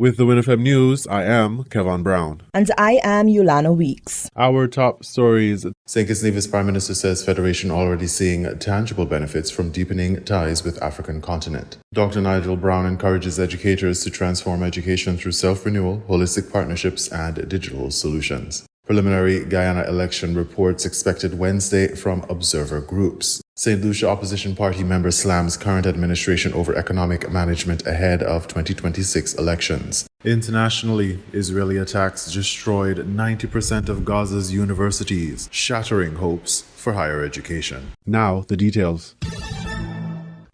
With the WINN FM News, I am Kevin Brown. And I am Yolana Weeks. Our top stories. St. Kitts Nevis Prime Minister says Federation already seeing tangible benefits from deepening ties with African continent. Dr. Nigel Brown encourages educators to transform education through self-renewal, holistic partnerships, and digital solutions. Preliminary Guyana election reports expected Wednesday from observer groups. St. Lucia opposition party member slams current administration over economic management ahead of 2026 elections. Internationally, Israeli attacks destroyed 90% of Gaza's universities, shattering hopes for higher education. Now, the details.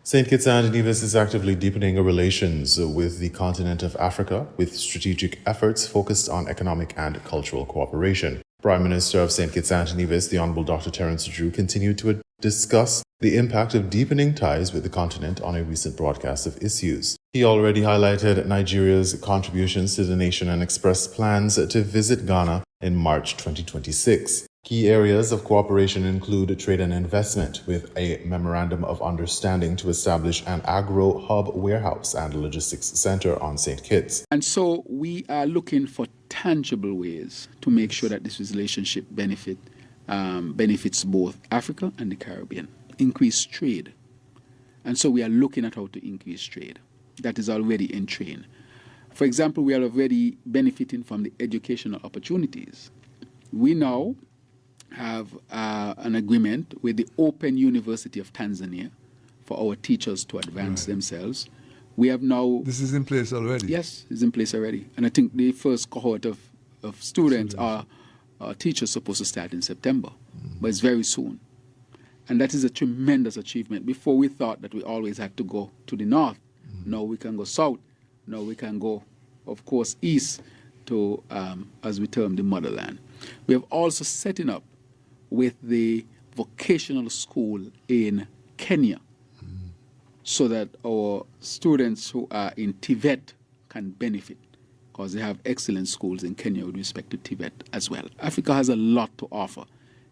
St. Kitts and Nevis is actively deepening relations with the continent of Africa with strategic efforts focused on economic and cultural cooperation. Prime Minister of St. Kitts and Nevis, the Honourable Dr. Terence Drew, continued to discuss the impact of deepening ties with the continent on a recent broadcast of issues. He already highlighted Nigeria's contributions to the nation and expressed plans to visit Ghana in March 2026. Key areas of cooperation include trade and investment, with a memorandum of understanding to establish an agro-hub warehouse and logistics center on St. Kitts. And so we are looking for tangible ways to make sure that this relationship benefits both Africa and the Caribbean. Increase trade. And so we are looking at how to increase trade. That is already in train. For example, we are already benefiting from the educational opportunities. We now have an agreement with the Open University of Tanzania for our teachers to advance themselves. We have now... This is in place already? Yes, it's in place already. And I think the first cohort of students are teachers supposed to start in September, but it's very soon. And that is a tremendous achievement. Before we thought that we always had to go to the north. Now we can go south. Now we can go, of course, east to, as we term, the motherland. We have also setting up with the vocational school in Kenya so that our students who are in Tibet can benefit, because they have excellent schools in Kenya with respect to Tibet as well. Africa has a lot to offer.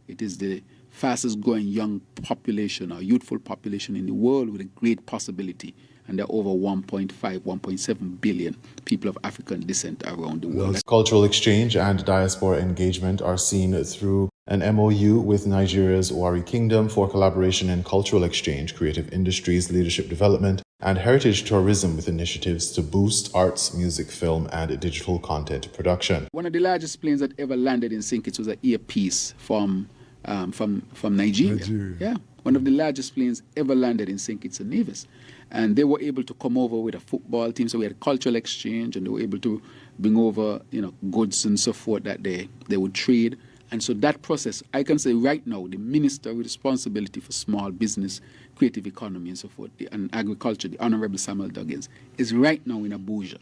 It is the fastest growing young population or youthful population in the world with a great possibility. And there are over 1.5, 1.7 billion people of African descent around the world. Cultural exchange and diaspora engagement are seen through an MOU with Nigeria's Wari Kingdom for collaboration in cultural exchange, creative industries, leadership development, and heritage tourism, with initiatives to boost arts, music, film, and digital content production. One of the largest planes that ever landed in St. Kitts was an earpiece from Nigeria. Yeah, one of the largest planes ever landed in St. Kitts and Nevis. And they were able to come over with a football team, so we had a cultural exchange, and they were able to bring over, goods and so forth that they would trade. And so that process, I can say right now, the minister with responsibility for small business, creative economy and so forth, and agriculture, the Honorable Samuel Duggins, is right now in Abuja.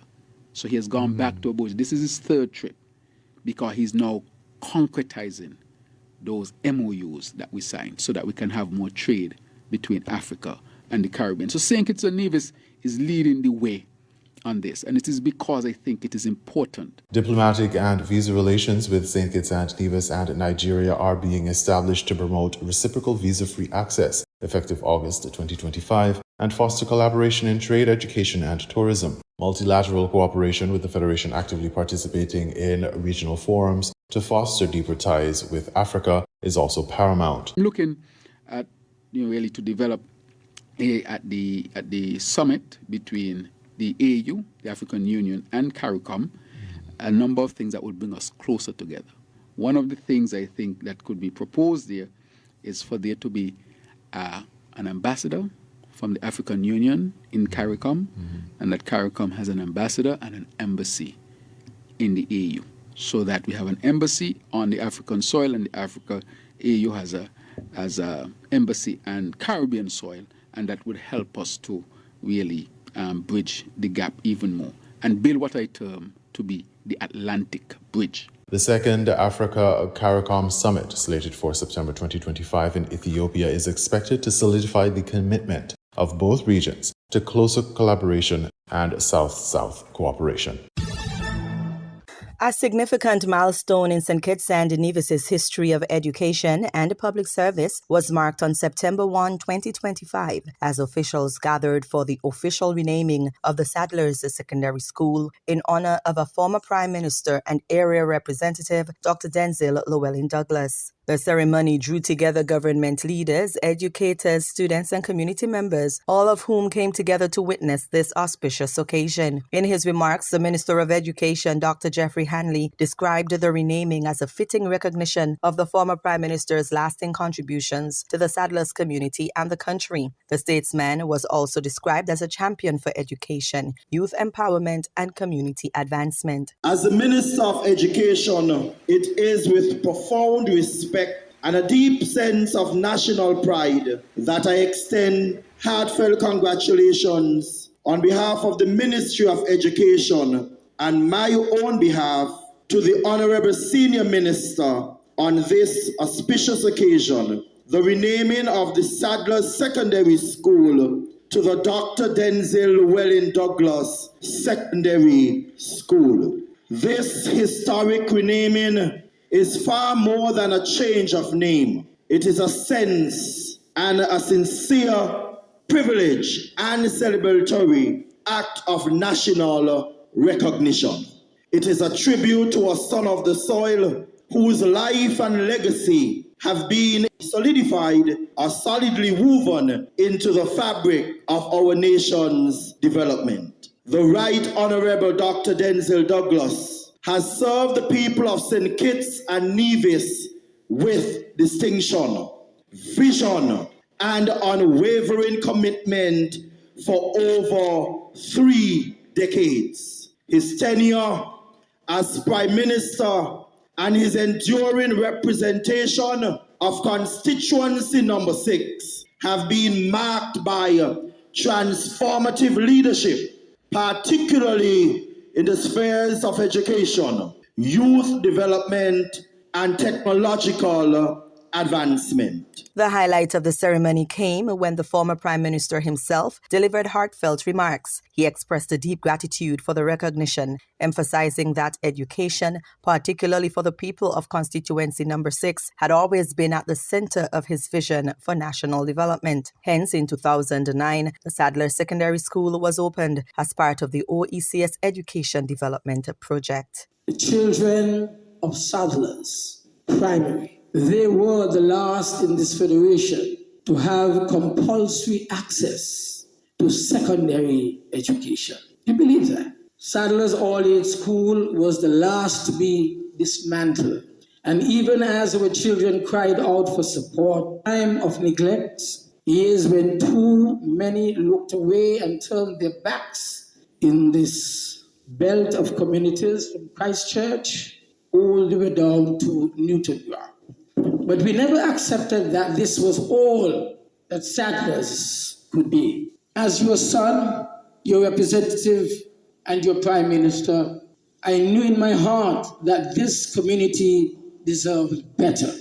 So he has gone back to Abuja. This is his third trip, because he's now concretizing those MOUs that we signed so that we can have more trade between Africa and the Caribbean. So St. Kitts and Nevis is leading the way on this, and it is because I think it is important. Diplomatic and visa relations with St. Kitts and Nevis and Nigeria are being established to promote reciprocal visa-free access effective August 2025 and foster collaboration in trade, education, and tourism. Multilateral cooperation with the Federation actively participating in regional forums to foster deeper ties with Africa is also paramount. I'm looking at really to develop at the summit between the AU, the African Union, and CARICOM, a number of things that would bring us closer together. One of the things I think that could be proposed there is for there to be an ambassador from the African Union in CARICOM, and that CARICOM has an ambassador and an embassy in the AU, so that we have an embassy on the African soil, and the AU has a embassy and Caribbean soil, and that would help us to really bridge the gap even more and build what I term to be the Atlantic Bridge. The second Africa CARICOM Summit, slated for September 2025 in Ethiopia, is expected to solidify the commitment of both regions to closer collaboration and South-South cooperation. A significant milestone in St. Kitts and Nevis's history of education and public service was marked on September 1, 2025, as officials gathered for the official renaming of the Sadler's Secondary School in honor of a former Prime Minister and area representative, Dr. Denzil Llewellyn Douglas. The ceremony drew together government leaders, educators, students, and community members, all of whom came together to witness this auspicious occasion. In his remarks, the Minister of Education, Dr. Jeffrey Hanley, described the renaming as a fitting recognition of the former Prime Minister's lasting contributions to the Sadler's community and the country. The statesman was also described as a champion for education, youth empowerment, and community advancement. As the Minister of Education, it is with profound respect and a deep sense of national pride that I extend heartfelt congratulations on behalf of the Ministry of Education and my own behalf to the Honorable Senior Minister on this auspicious occasion, the renaming of the Sadler's Secondary School to the Dr. Denzil Llewellyn Douglas Secondary School. This historic renaming is far more than a change of name. It is a sense and a sincere privilege and celebratory act of national recognition. It is a tribute to a son of the soil whose life and legacy have been solidified or solidly woven into the fabric of our nation's development. The Right Honorable Dr. Denzil Douglas has served the people of St. Kitts and Nevis with distinction, vision, and unwavering commitment for over 3 decades. His tenure as Prime Minister and his enduring representation of constituency number 6 have been marked by transformative leadership, particularly in the spheres of education, youth development, and technological advancement. The highlight of the ceremony came when the former Prime Minister himself delivered heartfelt remarks. He expressed a deep gratitude for the recognition, emphasizing that education, particularly for the people of constituency number 6, had always been at the center of his vision for national development. Hence, in 2009, the Sadler Secondary School was opened as part of the OECS Education Development Project. The children of Sadler's Primary, they were the last in this federation to have compulsory access to secondary education. Do you believe that? Sadler's All-Age School was the last to be dismantled. And even as our children cried out for support, time of neglect, years when too many looked away and turned their backs in this belt of communities from Christchurch all the way down to Newton York. But we never accepted that this was all that Sadler's could be. As your son, your representative, and your Prime Minister, I knew in my heart that this community deserved better.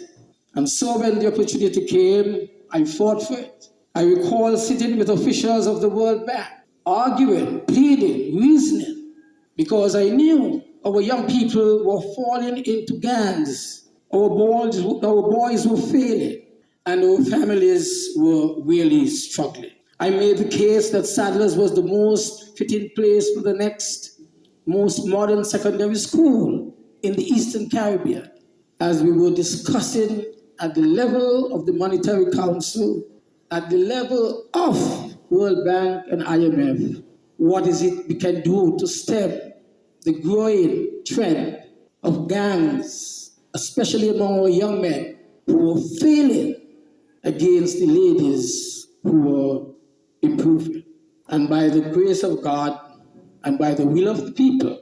And so when the opportunity came, I fought for it. I recall sitting with officials of the World Bank, arguing, pleading, reasoning, because I knew our young people were falling into gangs. Our boys were failing, and our families were really struggling. I made the case that Sadler's was the most fitting place for the next most modern secondary school in the Eastern Caribbean. As we were discussing at the level of the Monetary Council, at the level of World Bank and IMF, what is it we can do to stem the growing trend of gangs, especially among our young men who were failing against the ladies who were improving. And by the grace of God and by the will of the people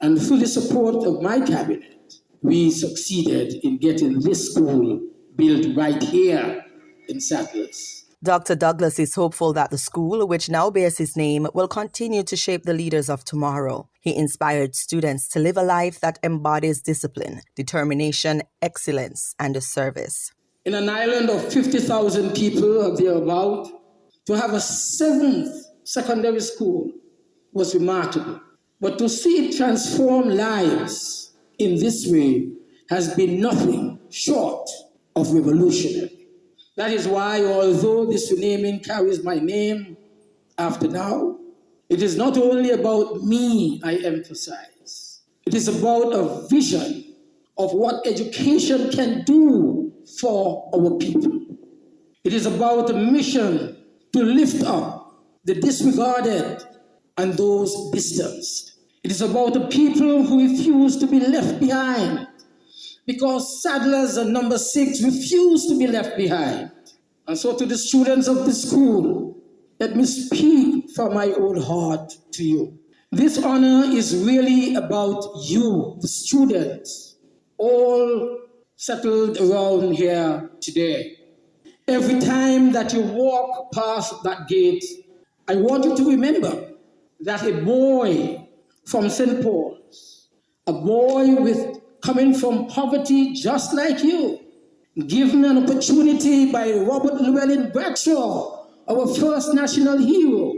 and through the support of my cabinet, we succeeded in getting this school built right here in Sadler's. Dr. Douglas is hopeful that the school, which now bears his name, will continue to shape the leaders of tomorrow. He inspired students to live a life that embodies discipline, determination, excellence, and service. In an island of 50,000 people or thereabout, to have a 7th secondary school was remarkable. But to see it transform lives in this way has been nothing short of revolutionary. That is why, although this renaming carries my name after now, it is not only about me, I emphasize. It is about a vision of what education can do for our people. It is about a mission to lift up the disregarded and those distanced. It is about the people who refuse to be left behind, because Sadler's and number 6 refuse to be left behind. And so to the students of the school, let me speak from my own heart to you. This honor is really about you, the students, all settled around here today. Every time that you walk past that gate, I want you to remember that a boy from St. Paul's, a boy coming from poverty just like you, given an opportunity by Robert Llewellyn Bradshaw, our first national hero,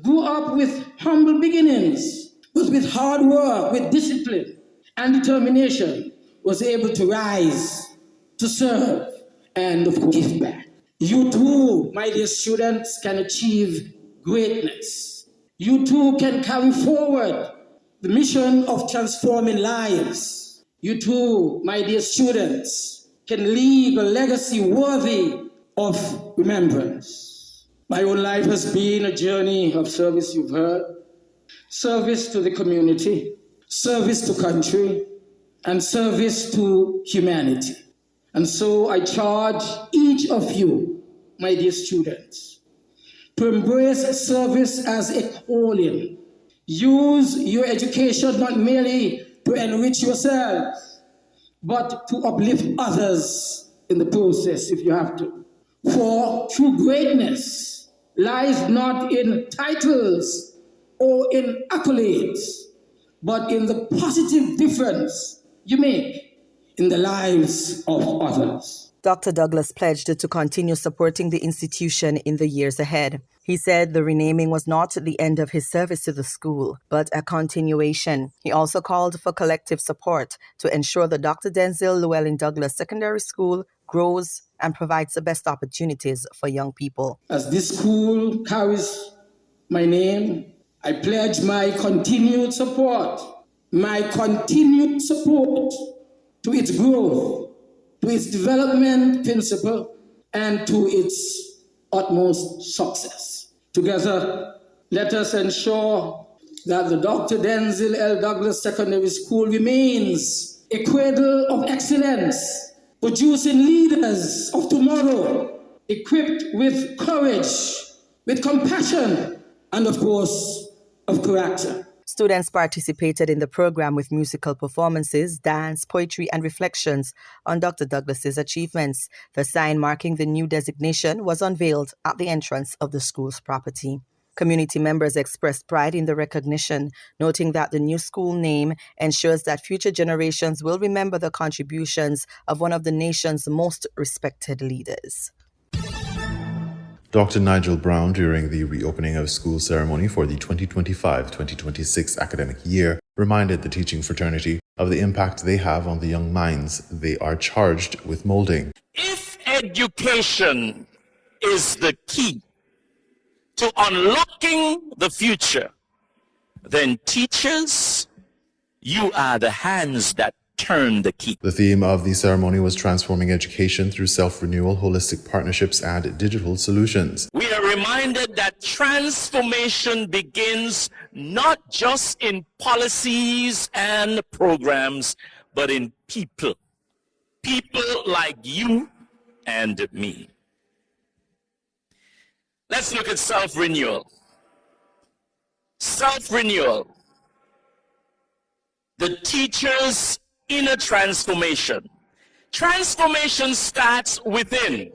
grew up with humble beginnings, but with hard work, with discipline and determination, was able to rise, to serve, and of course give back. You too, my dear students, can achieve greatness. You too can carry forward the mission of transforming lives. You too, my dear students, can leave a legacy worthy of remembrance. My own life has been a journey of service, you've heard. Service to the community, service to country, and service to humanity. And so I charge each of you, my dear students, to embrace service as a calling. Use your education not merely to enrich yourselves, but to uplift others in the process if you have to. For true greatness lies not in titles or in accolades, but in the positive difference you make in the lives of others. Dr. Douglas pledged to continue supporting the institution in the years ahead. He said the renaming was not the end of his service to the school, but a continuation. He also called for collective support to ensure the Dr. Denzil Llewellyn Douglas Secondary School grows and provides the best opportunities for young people. As this school carries my name, I pledge my continued support to its growth, to its development principle, and to its utmost success. Together, let us ensure that the Dr. Denzil L. Douglas Secondary School remains a cradle of excellence, producing leaders of tomorrow, equipped with courage, with compassion, and of course, of character. Students participated in the program with musical performances, dance, poetry, and reflections on Dr. Douglas's achievements. The sign marking the new designation was unveiled at the entrance of the school's property. Community members expressed pride in the recognition, noting that the new school name ensures that future generations will remember the contributions of one of the nation's most respected leaders. Dr. Nigel Brown, during the reopening of school ceremony for the 2025-2026 academic year, reminded the teaching fraternity of the impact they have on the young minds they are charged with molding. If education is the key to unlocking the future, then teachers, you are the hands that turn the key. The theme of the ceremony was transforming education through self-renewal, holistic partnerships, and digital solutions. We are reminded that transformation begins not just in policies and programs, but in people. People like you and me. Let's look at self-renewal. Self-renewal. The teacher's inner transformation. Transformation starts within.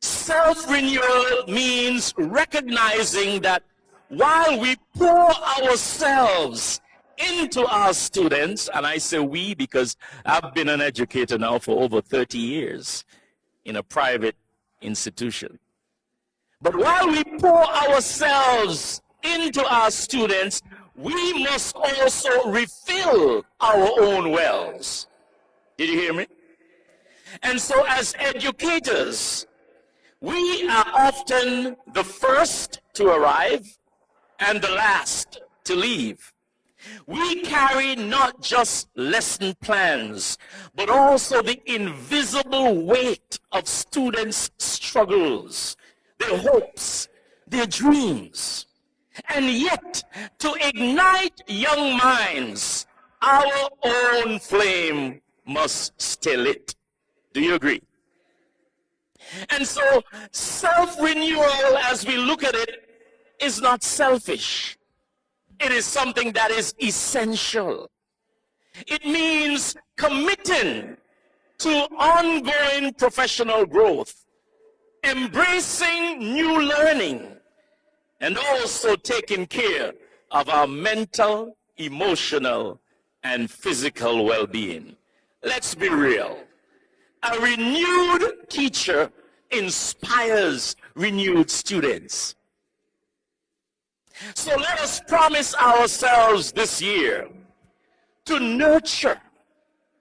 Self-renewal means recognizing that while we pour ourselves into our students, and I say we because I've been an educator now for over 30 years in a private institution. But while we pour ourselves into our students, we must also refill our own wells. Did you hear me? And so as educators, we are often the first to arrive and the last to leave. We carry not just lesson plans, but also the invisible weight of students' struggles, their hopes, their dreams. And yet, to ignite young minds, our own flame must stay lit. Do you agree? And so, self-renewal, as we look at it, is not selfish. It is something that is essential. It means committing to ongoing professional growth, embracing new learning, and also taking care of our mental, emotional, and physical well-being. Let's be real. A renewed teacher inspires renewed students. So let us promise ourselves this year to nurture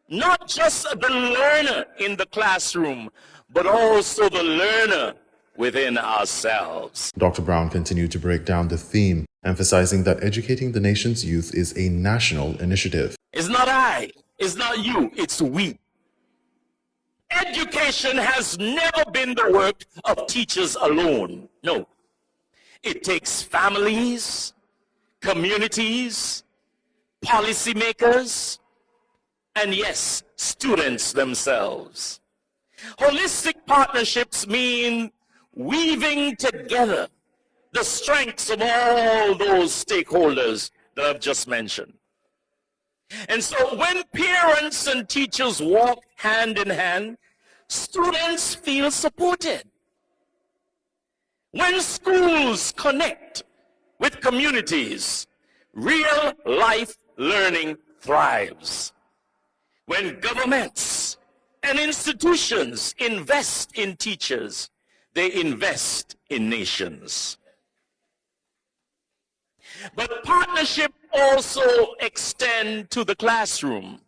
not just the learner in the classroom, but also the learner within ourselves. Dr. Brown continued to break down the theme, emphasizing that educating the nation's youth is a national initiative. It's not I, it's not you, it's we. Education has never been the work of teachers alone. No. It takes families, communities, policymakers, and yes, students themselves. Holistic partnerships mean weaving together the strengths of all those stakeholders that I've just mentioned. And so when parents and teachers walk hand in hand, students feel supported. When schools connect with communities, real life learning thrives. When governments and institutions invest in teachers, they invest in nations. But partnership also extends to the classroom.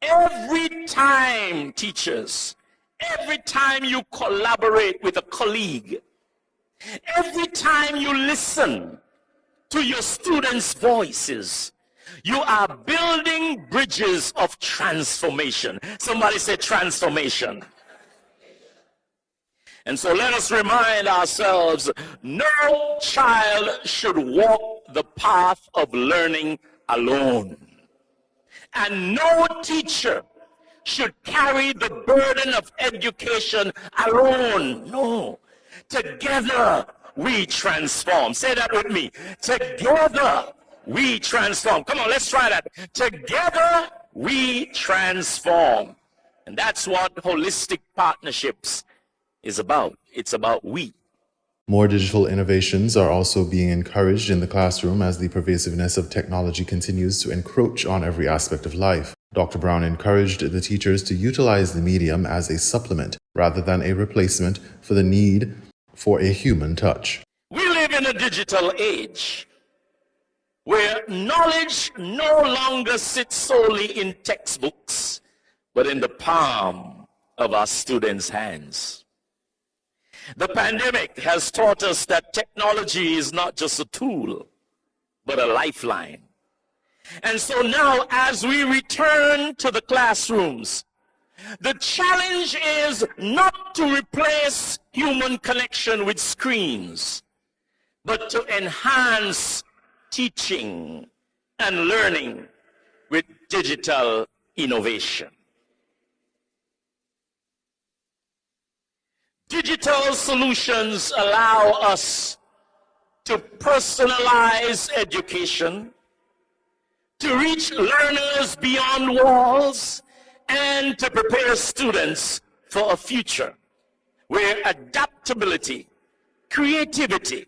Every time, teachers, every time you collaborate with a colleague, every time you listen to your students' voices, you are building bridges of transformation. Somebody say transformation. And so let us remind ourselves, no child should walk the path of learning alone. And no teacher should carry the burden of education alone. No. Together we transform. Say that with me. Together we transform. Come on, let's try that. Together we transform. And that's what holistic partnerships is about. It's about we. More digital innovations are also being encouraged in the classroom as the pervasiveness of technology continues to encroach on every aspect of life. Dr. Brown encouraged the teachers to utilize the medium as a supplement rather than a replacement for the need for a human touch. We live in a digital age where knowledge no longer sits solely in textbooks, but in the palm of our students' hands. The pandemic has taught us that technology is not just a tool, but a lifeline. And so now, as we return to the classrooms, the challenge is not to replace human connection with screens, but to enhance teaching and learning with digital innovation. Digital solutions allow us to personalize education, to reach learners beyond walls, and to prepare students for a future where adaptability, creativity,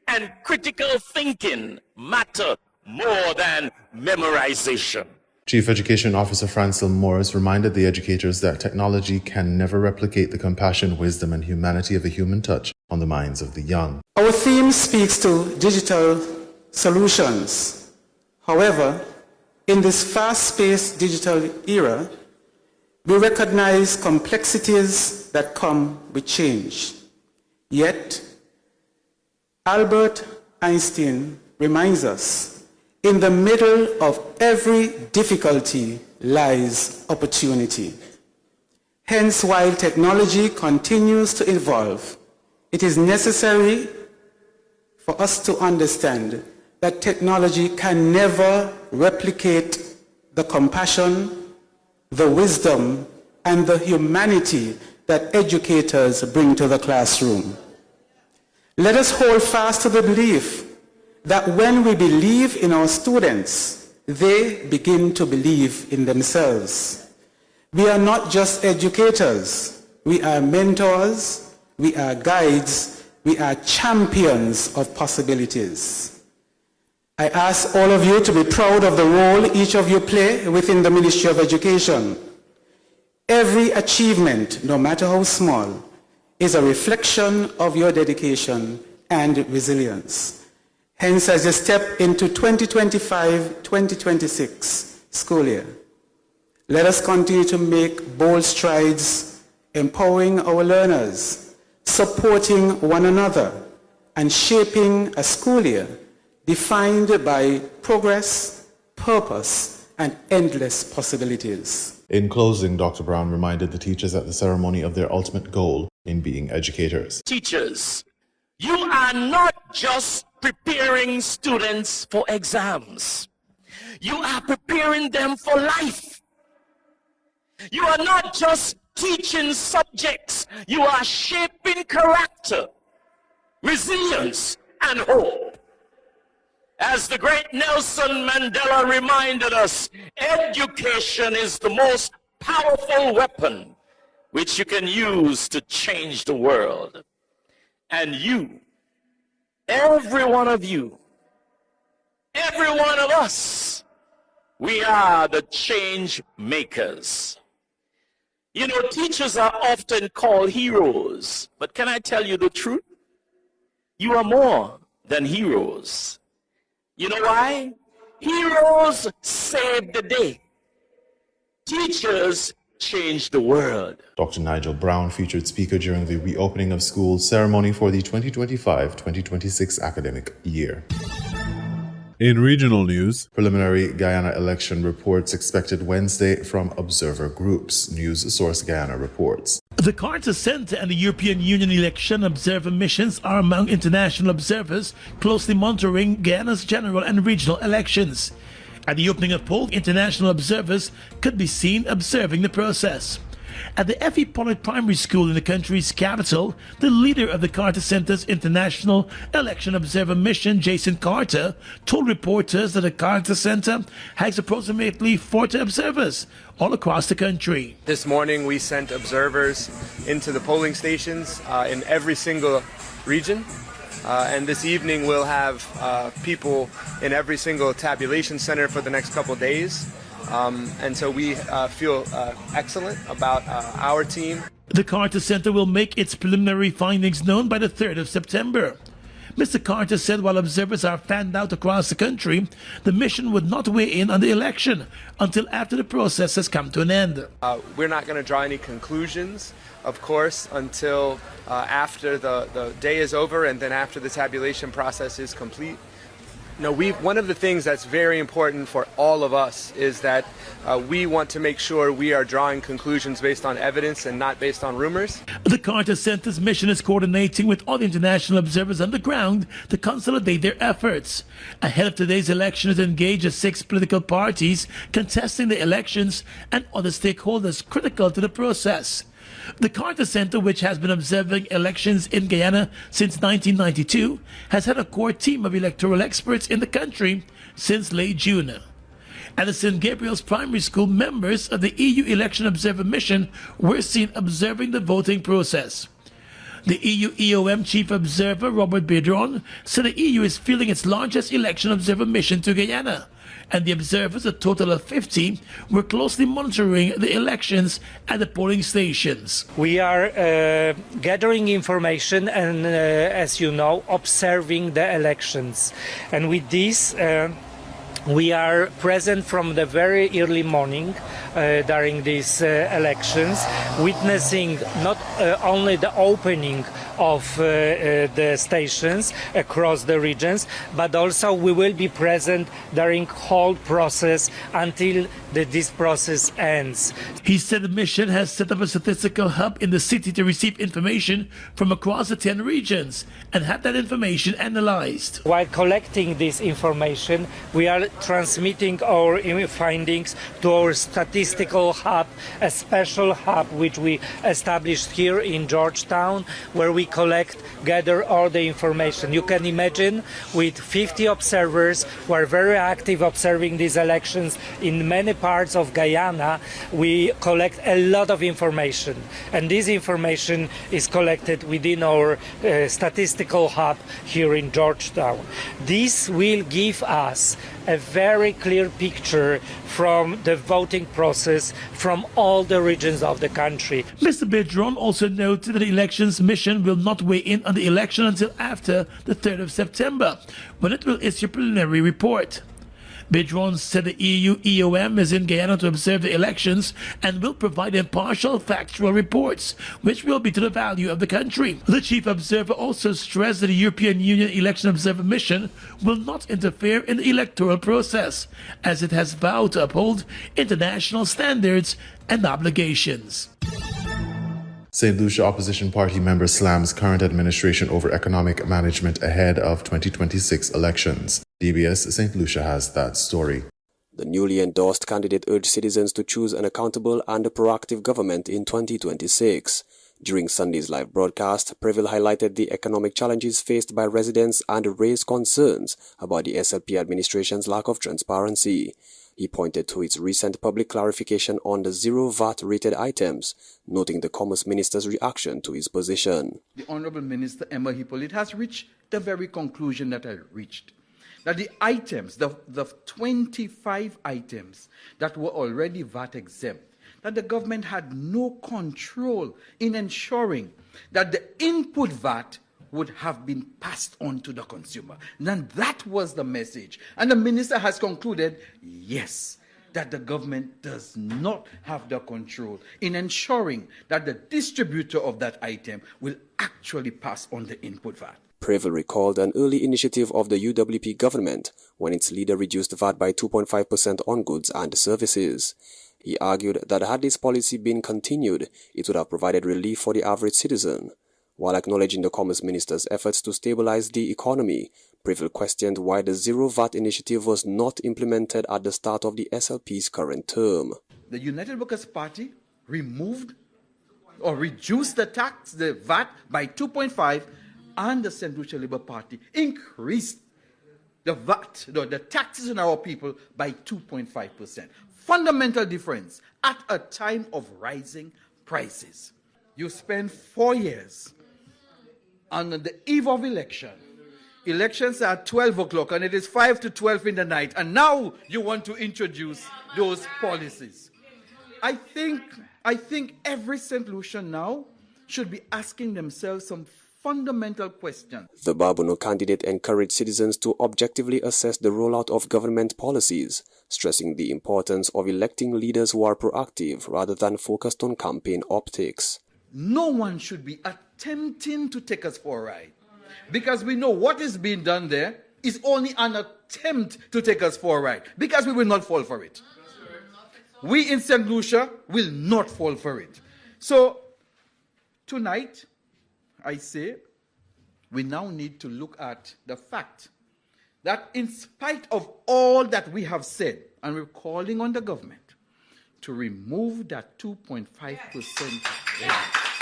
and critical thinking matter more than memorization. Chief Education Officer Francil Morris reminded the educators that technology can never replicate the compassion, wisdom, and humanity of a human touch on the minds of the young. Our theme speaks to digital solutions. However, in this fast-paced digital era, we recognize complexities that come with change. Yet, Albert Einstein reminds us, in the middle of every difficulty lies opportunity. Hence, while technology continues to evolve, it is necessary for us to understand that technology can never replicate the compassion, the wisdom, and the humanity that educators bring to the classroom. Let us hold fast to the belief that when we believe in our students, they begin to believe in themselves. We are not just educators, we are mentors, we are guides, we are champions of possibilities. I ask all of you to be proud of the role each of you play within the Ministry of Education. Every achievement, no matter how small, is a reflection of your dedication and resilience. Hence, as you step into 2025-2026 school year, let us continue to make bold strides, empowering our learners, supporting one another, and shaping a school year defined by progress, purpose, and endless possibilities. In closing, Dr. Brown reminded the teachers at the ceremony of their ultimate goal in being educators. Teachers, you are not just preparing students for exams. You are preparing them for life. You are not just teaching subjects. You are shaping character, resilience, and hope. As the great Nelson Mandela reminded us, education is the most powerful weapon which you can use to change the world. And you, every one of you, every one of us, we are the change makers. You know, teachers are often called heroes, but can I tell you the truth? You are more than heroes. You know why? Heroes save the day. Teachers change the world. Dr. Nigel Brown featured speaker during the reopening of schools ceremony for the 2025-2026 academic year. In regional news, preliminary Guyana election reports expected Wednesday from observer groups. News source Guyana reports. The Carter Center and the European Union election observer missions are among international observers closely monitoring Guyana's general and regional elections. At the opening of polls, international observers could be seen observing the process. At the F.E. Pollard Primary School in the country's capital, the leader of the Carter Center's International Election Observer Mission, Jason Carter, told reporters that the Carter Center has approximately 40 observers all across the country. This morning we sent observers into the polling stations in every single region. And this evening we'll have people in every single tabulation center for the next couple days. And so we feel excellent about our team. The Carter Center will make its preliminary findings known by the 3rd of September. Mr. Carter said while observers are fanned out across the country, the mission would not weigh in on the election until after the process has come to an end. We're not going to draw any conclusions, of course, until after the day is over and then after the tabulation process is complete. No, one of the things that's very important for all of us is that we want to make sure we are drawing conclusions based on evidence and not based on rumors. The Carter Center's mission is coordinating with all international observers on the ground to consolidate their efforts. Ahead of today's election, it engages 6 political parties contesting the elections and other stakeholders critical to the process. The Carter Center, which has been observing elections in Guyana since 1992, has had a core team of electoral experts in the country since late June. At the St. Gabriel's Primary School, members of the EU Election Observer Mission were seen observing the voting process. The EU EOM Chief Observer, Robert Bedron, said the EU is fielding its largest election observer mission to Guyana, and the observers, a total of 50, were closely monitoring the elections at the polling stations. We are gathering information and, as you know, observing the elections. And with this, We are present from the very early morning during these elections, witnessing not only the opening of the stations across the regions, but also we will be present during whole process until this process ends. He said the mission has set up a statistical hub in the city to receive information from across the 10 regions and have that information analyzed. While collecting this information, we are transmitting our findings to our statistical hub, a special hub which we established here in Georgetown, where we gather all the information. You can imagine with 50 observers who are very active observing these elections in many parts of Guyana, we collect a lot of information. And this information is collected within our statistical hub here in Georgetown. This will give us a very clear picture from the voting process from all the regions of the country. Mr. Bedron also noted that the elections mission will not weigh in on the election until after the 3rd of September, when it will issue a preliminary report. Bedron said the EU EOM is in Guyana to observe the elections and will provide impartial factual reports, which will be to the value of the country. The chief observer also stressed that the European Union Election Observer Mission will not interfere in the electoral process, as it has vowed to uphold international standards and obligations. St. Lucia opposition party member slams current administration over economic management ahead of 2026 elections. DBS St. Lucia has that story. The newly endorsed candidate urged citizens to choose an accountable and a proactive government in 2026. During Sunday's live broadcast, Preville highlighted the economic challenges faced by residents and raised concerns about the SLP administration's lack of transparency. He pointed to its recent public clarification on the zero VAT rated items, noting the Commerce Minister's reaction to his position. The Honourable Minister Emma Hippolyte has reached the very conclusion that I reached. That the items, the 25 items that were already VAT exempt, that the government had no control in ensuring that the input VAT would have been passed on to the consumer. And that was the message. And the minister has concluded, yes, that the government does not have the control in ensuring that the distributor of that item will actually pass on the input VAT. Preville recalled an early initiative of the UWP government when its leader reduced VAT by 2.5% on goods and services. He argued that had this policy been continued, it would have provided relief for the average citizen. While acknowledging the Commerce Minister's efforts to stabilize the economy, Preville questioned why the Zero VAT initiative was not implemented at the start of the SLP's current term. The United Workers' Party removed or reduced the VAT by 2.5%, and the St. Lucia Labour Party increased the VAT, the taxes on our people by 2.5%. Fundamental difference at a time of rising prices. You spend 4 years on the eve of election. Elections are at 12 o'clock and it is 5 to 12 in the night. And now you want to introduce those policies. I think every St. Lucian now should be asking themselves some fundamental questions. The Babuno candidate encouraged citizens to objectively assess the rollout of government policies, stressing the importance of electing leaders who are proactive rather than focused on campaign optics. No one should be attempting to take us for a ride, because we know what is being done there is only an attempt to take us for a ride, because we will not fall for it. We in St. Lucia will not fall for it. So tonight, I say we now need to look at the fact that in spite of all that we have said, and we're calling on the government to remove that 2.5%.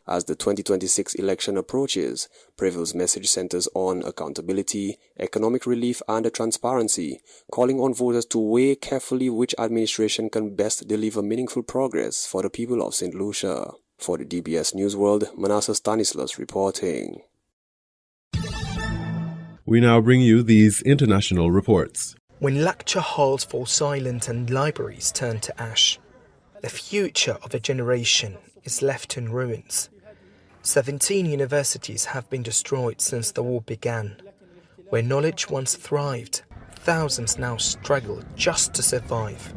As the 2026 election approaches, Preville's message centers on accountability, economic relief, and transparency, calling on voters to weigh carefully which administration can best deliver meaningful progress for the people of St. Lucia. For the DBS News World, Manasseh Stanislas reporting. We now bring you these international reports. When lecture halls fall silent and libraries turn to ash, the future of a generation is left in ruins. 17 universities have been destroyed since the war began. Where knowledge once thrived, thousands now struggle just to survive.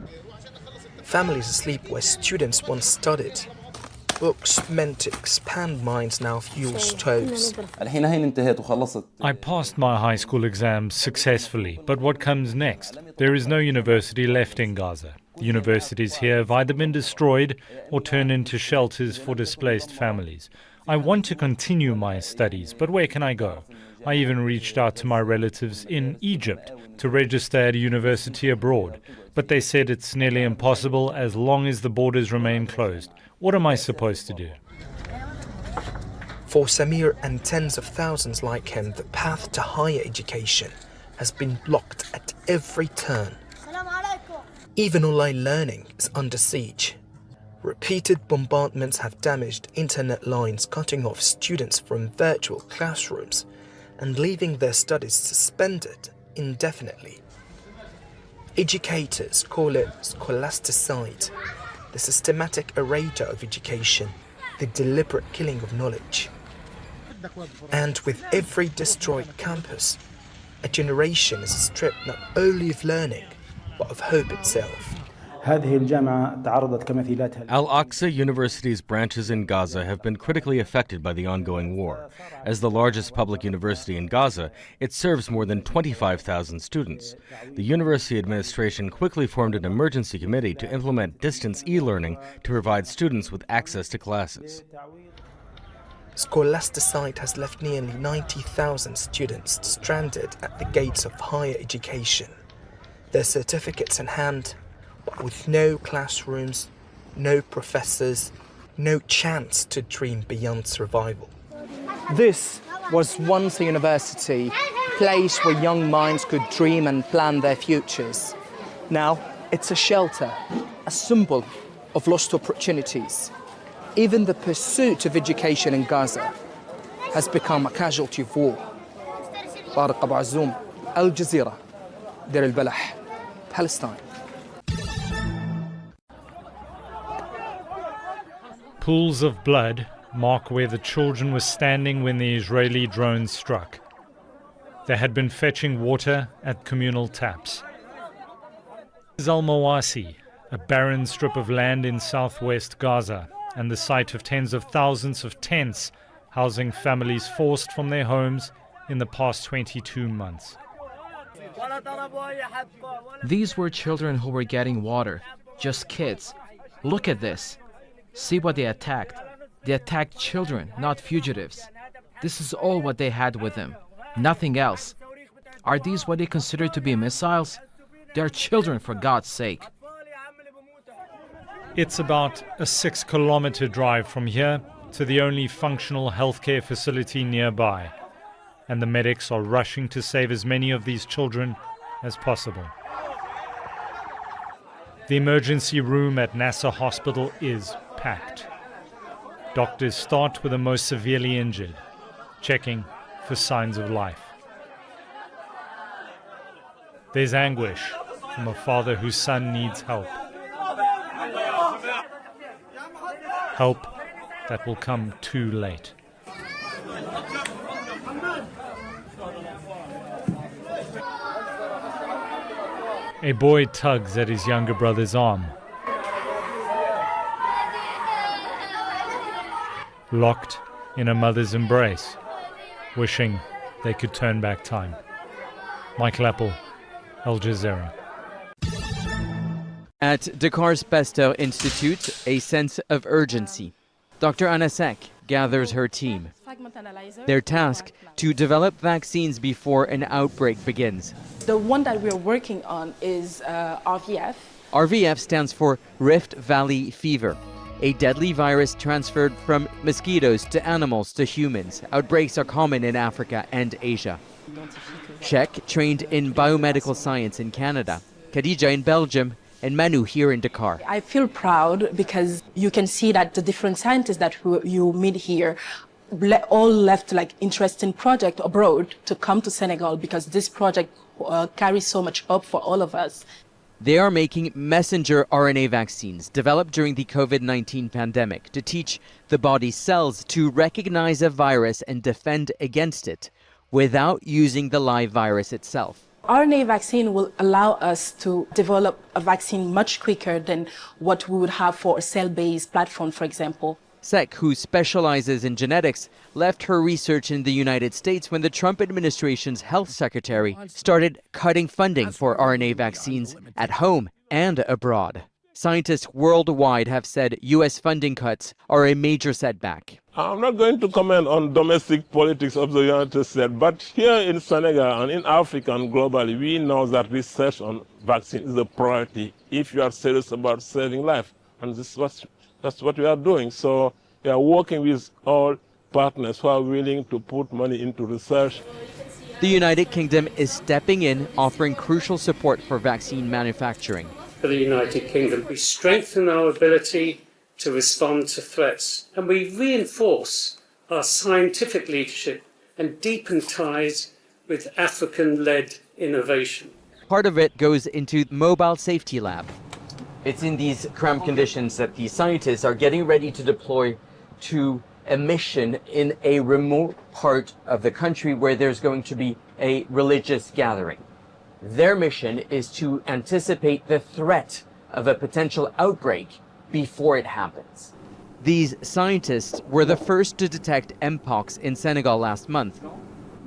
Families asleep where students once studied. Books meant to expand minds now fuel stoves. I passed my high school exams successfully, but what comes next? There is no university left in Gaza. The universities here have either been destroyed or turned into shelters for displaced families. I want to continue my studies, but where can I go? I even reached out to my relatives in Egypt to register at a university abroad, but they said it's nearly impossible as long as the borders remain closed. What am I supposed to do? For Samir and tens of thousands like him, the path to higher education has been blocked at every turn. Even online learning is under siege. Repeated bombardments have damaged internet lines, cutting off students from virtual classrooms and leaving their studies suspended indefinitely. Educators call it scholasticide, the systematic erasure of education, the deliberate killing of knowledge. And with every destroyed campus, a generation is stripped not only of learning, but of hope itself. Al-Aqsa University's branches in Gaza have been critically affected by the ongoing war. As the largest public university in Gaza, it serves more than 25,000 students. The university administration quickly formed an emergency committee to implement distance e-learning to provide students with access to classes. Scholasticide has left nearly 90,000 students stranded at the gates of higher education. Their certificates in hand, but with no classrooms, no professors, no chance to dream beyond survival. This was once a university, a place where young minds could dream and plan their futures. Now, it's a shelter, a symbol of lost opportunities. Even the pursuit of education in Gaza has become a casualty of war. Tariq Abu Azzoum, Al Jazeera, Deir al-Balah, Palestine. Pools of blood mark where the children were standing when the Israeli drones struck. They had been fetching water at communal taps. This is Al-Mawasi, a barren strip of land in southwest Gaza, and the site of tens of thousands of tents housing families forced from their homes in the past 22 months. These were children who were getting water, just kids. Look at this. See what they attacked. They attacked children, not fugitives. This is all what they had with them. Nothing else. Are these what they consider to be missiles? They're children, for God's sake. It's about a 6-kilometer drive from here to the only functional healthcare facility nearby, and the medics are rushing to save as many of these children as possible. The emergency room at Nasser Hospital is packed. Doctors start with the most severely injured, checking for signs of life. There's anguish from a father whose son needs help. Help that will come too late. A boy tugs at his younger brother's arm. Locked in a mother's embrace, wishing they could turn back time. Michael Apple, Al Jazeera. At Dakar's Pasteur Institute, a sense of urgency. Dr. Anasek gathers her team. Their task, to develop vaccines before an outbreak begins. The one that we're working on is RVF. RVF stands for Rift Valley Fever, a deadly virus transferred from mosquitoes to animals to humans. Outbreaks are common in Africa and Asia. Sheikh trained in biomedical science in Canada, Khadija in Belgium, and Manu here in Dakar. I feel proud because you can see that the different scientists that you meet here all left like interesting project abroad to come to Senegal because this project carries so much hope for all of us. They are making messenger RNA vaccines developed during the COVID-19 pandemic to teach the body's cells to recognize a virus and defend against it without using the live virus itself. RNA vaccine will allow us to develop a vaccine much quicker than what we would have for a cell-based platform, for example. Sek, who specializes in genetics, left her research in the United States when the Trump administration's health secretary started cutting funding for RNA vaccines at home and abroad. Scientists worldwide have said U.S. funding cuts are a major setback. I'm not going to comment on domestic politics of the United States, but here in Senegal and in Africa and globally, we know that research on vaccine is a priority if you are serious about saving life. And that's what we are doing. So we are working with all partners who are willing to put money into research. The United Kingdom is stepping in, offering crucial support for vaccine manufacturing. For the United Kingdom, we strengthen our ability to respond to threats, and we reinforce our scientific leadership and deepen ties with African-led innovation. Part of it goes into Mobile Safety Lab. It's in these cramped conditions that the scientists are getting ready to deploy to a mission in a remote part of the country where there's going to be a religious gathering. Their mission is to anticipate the threat of a potential outbreak before it happens. These scientists were the first to detect Mpox in Senegal last month.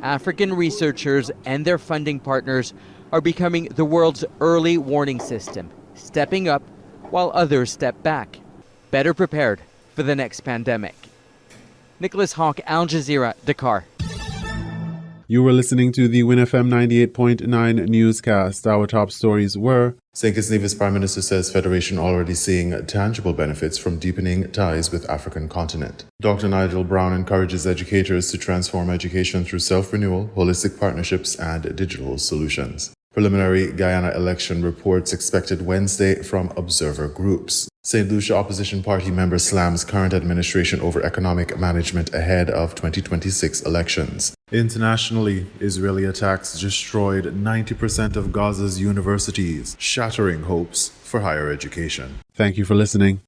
African researchers and their funding partners are becoming the world's early warning system, stepping up while others step back, better prepared for the next pandemic. Nicholas Hawk, Al Jazeera, Dakar. You were listening to the WINN FM 98.9 newscast. Our top stories were: St. Kitts Nevis Prime Minister says Federation already seeing tangible benefits from deepening ties with African continent. Dr. Nigel Brown encourages educators to transform education through self-renewal, holistic partnerships, and digital solutions. Preliminary Guyana election reports expected Wednesday from observer groups. St. Lucia opposition party member slams current administration over economic management ahead of 2026 elections. Internationally, Israeli attacks destroyed 90% of Gaza's universities, shattering hopes for higher education. Thank you for listening.